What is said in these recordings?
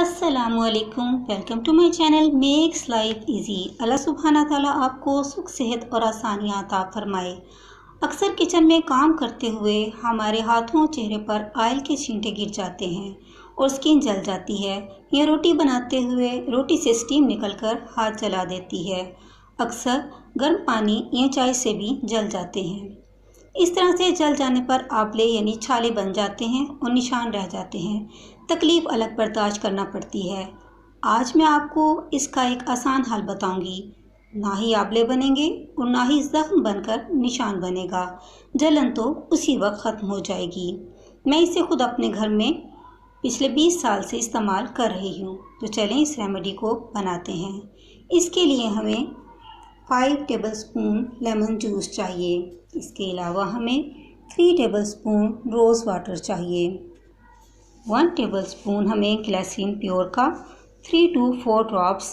अस्सलामुअलैकुम, welcome to my channel makes life easy. Allah सुब्हाना ताला आपको सुख सेहत और आसानियाँ अता फरमाए। अक्सर किचन में काम करते हुए हमारे हाथों चेहरे पर ऑयल के छींटे गिर जाते हैं और स्किन जल जाती है, या रोटी बनाते हुए रोटी से स्टीम निकलकर हाथ जला देती है। अक्सर गर्म पानी या चाय से भी जल जाते हैं। इस तरह से जल जाने पर आंवले यानी छाले बन जाते हैं और निशान रह जाते हैं। तकलीफ़ अलग बर्दाश्त करना पड़ती है। आज मैं आपको इसका एक आसान हल बताऊंगी। ना ही आंवले बनेंगे और ना ही ज़ख्म बनकर निशान बनेगा। जलन तो उसी वक्त ख़त्म हो जाएगी। मैं इसे खुद अपने घर में पिछले 20 साल से इस्तेमाल कर रही हूँ। तो चलें इस रेमेडी को बनाते हैं। इसके लिए हमें 5 टेबलस्पून लेमन जूस चाहिए। इसके अलावा हमें 3 टेबलस्पून रोज़ वाटर चाहिए। 1 टेबलस्पून हमें ग्लिसरीन प्योर का 3 to 4 ड्रॉप्स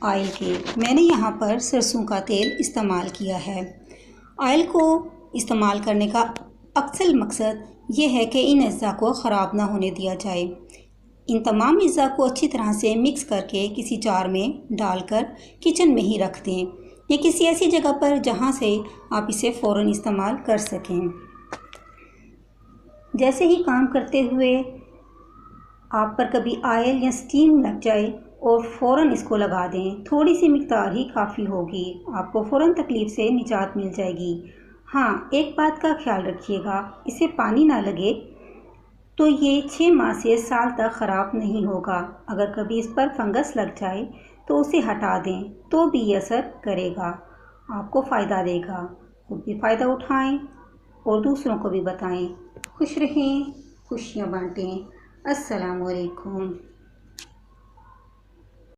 ऑयल के। मैंने यहाँ पर सरसों का तेल इस्तेमाल किया है। ऑयल को इस्तेमाल करने का अक्सर मकसद ये है कि इन अज्जा को ख़राब ना होने दिया जाए। इन तमाम अज्जा को अच्छी तरह से मिक्स करके किसी जार में डालकर किचन में ही रख दें, या किसी ऐसी जगह पर जहाँ से आप इसे फ़ौरन इस्तेमाल कर सकें। जैसे ही काम करते हुए आप पर कभी ऑयल या स्टीम लग जाए और फ़ौरन इसको लगा दें। थोड़ी सी मिकदार ही काफ़ी होगी, आपको फ़ौरन तकलीफ़ से निजात मिल जाएगी। हाँ, एक बात का ख्याल रखिएगा, इसे पानी ना लगे तो ये 6 माह से साल तक ख़राब नहीं होगा। अगर कभी इस पर फंगस लग जाए तो उसे हटा दें तो भी ये असर करेगा, आपको फ़ायदा देगा। खुद भी फ़ायदा उठाएं और दूसरों को भी बताएं। खुश रहें, खुशियाँ बांटें। अस्सलामुअलैकुम।